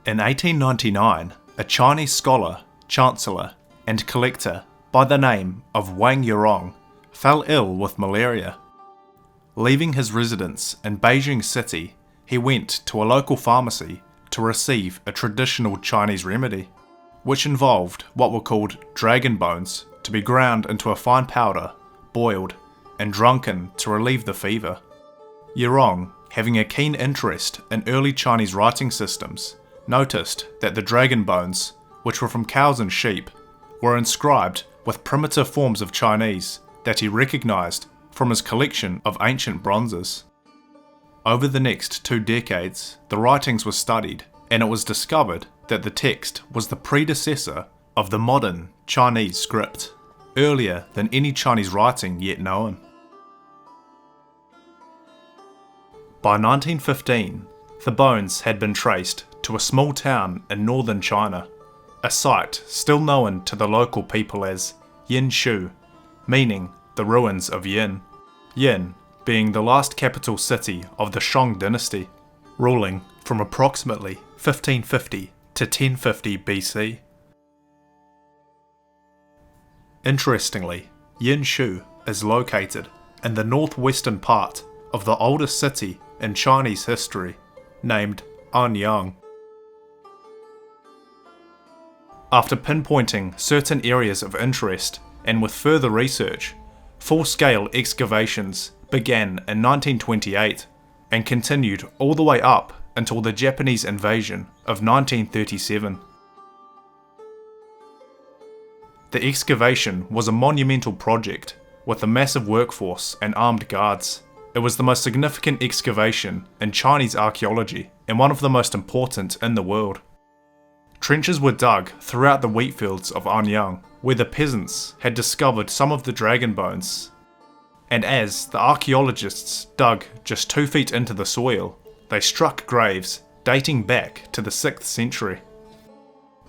In 1899, a Chinese scholar, chancellor, and collector by the name of Wang Yurong fell ill with malaria. Leaving his residence in Beijing City, he went to a local pharmacy to receive a traditional Chinese remedy, which involved what were called dragon bones to be ground into a fine powder, boiled, and drunken to relieve the fever. Yurong, having a keen interest in early Chinese writing systems, noticed that the dragon bones, which were from cows and sheep, were inscribed with primitive forms of Chinese that he recognized from his collection of ancient bronzes. Over the next 2 decades, the writings were studied, and it was discovered that the text was the predecessor of the modern Chinese script, earlier than any Chinese writing yet known. By 1915, the bones had been traced to a small town in northern China, a site still known to the local people as Yinshu, meaning the ruins of Yin. Yin being the last capital city of the Shang dynasty, ruling from approximately 1550 to 1050 BC. Interestingly, Yinshu is located in the northwestern part of the oldest city in Chinese history, named Anyang. After pinpointing certain areas of interest and with further research, full-scale excavations began in 1928 and continued all the way up until the Japanese invasion of 1937. The excavation was a monumental project with a massive workforce and armed guards. It was the most significant excavation in Chinese archaeology and one of the most important in the world. Trenches were dug throughout the wheat fields of Anyang, where the peasants had discovered some of the dragon bones. And as the archaeologists dug just 2 feet into the soil, they struck graves dating back to the 6th century.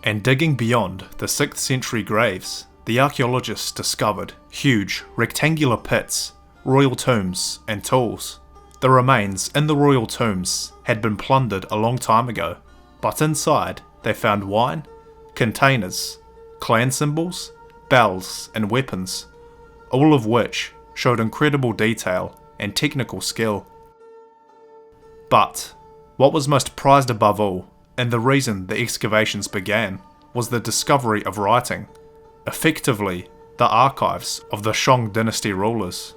And digging beyond the 6th century graves, the archaeologists discovered huge rectangular pits, royal tombs, and tools. The remains in the royal tombs had been plundered a long time ago, but inside they found wine, containers, clan symbols, bells, and weapons, all of which showed incredible detail and technical skill. But what was most prized above all, and the reason the excavations began, was the discovery of writing, effectively the archives of the Shang dynasty rulers.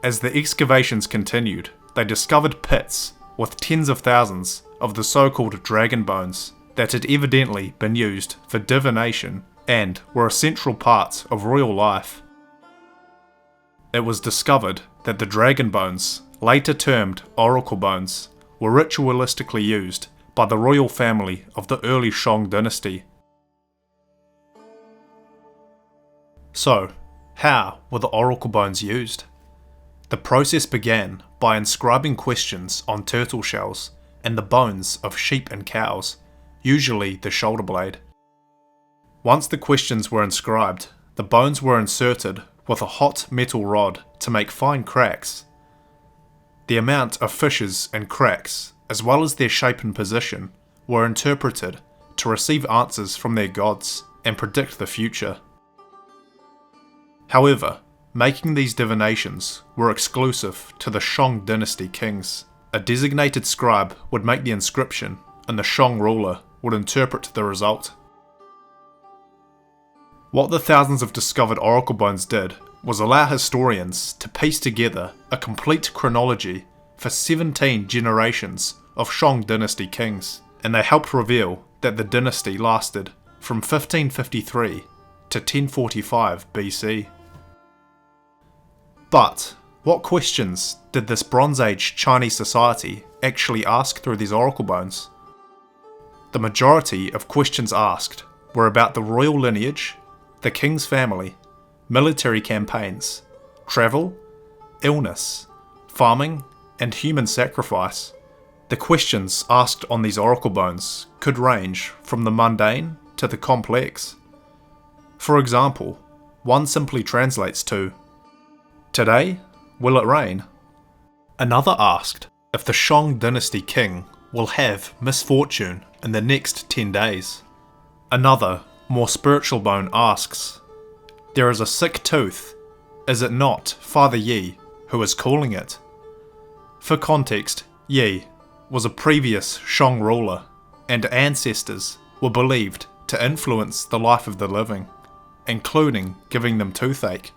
As the excavations continued, they discovered pits with tens of thousands of the so-called dragon bones that had evidently been used for divination and were a central part of royal life. It was discovered that the dragon bones, later termed oracle bones, were ritualistically used by the royal family of the early Shang dynasty. So, how were the oracle bones used? The process began by inscribing questions on turtle shells and the bones of sheep and cows, usually the shoulder blade. Once the questions were inscribed, the bones were inserted with a hot metal rod to make fine cracks. The amount of fissures and cracks, as well as their shape and position, were interpreted to receive answers from their gods and predict the future. However, making these divinations were exclusive to the Shang dynasty kings. A designated scribe would make the inscription, and the Shang ruler would interpret the result. What the thousands of discovered oracle bones did was allow historians to piece together a complete chronology for 17 generations of Shang dynasty kings, and they helped reveal that the dynasty lasted from 1553 to 1045 BC. But what questions did this Bronze Age Chinese society actually ask through these oracle bones? The majority of questions asked were about the royal lineage, the king's family, military campaigns, travel, illness, farming, and human sacrifice. The questions asked on these oracle bones could range from the mundane to the complex. For example, one simply translates to, "Today, will it rain?" Another asked if the Shang dynasty king will have misfortune in the next 10 days. Another, more spiritual bone asks, "There is a sick tooth. Is it not Father Yi who is calling it?" For context, Yi was a previous Shang ruler, and ancestors were believed to influence the life of the living, including giving them toothache.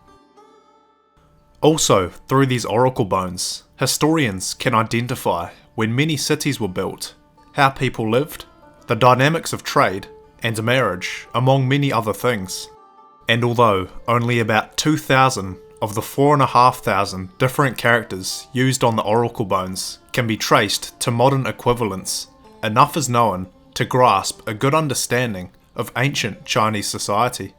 Also, through these oracle bones, historians can identify when many cities were built, how people lived, the dynamics of trade and marriage, among many other things. And although only about 2,000 of the 4,500 different characters used on the oracle bones can be traced to modern equivalents, enough is known to grasp a good understanding of ancient Chinese society.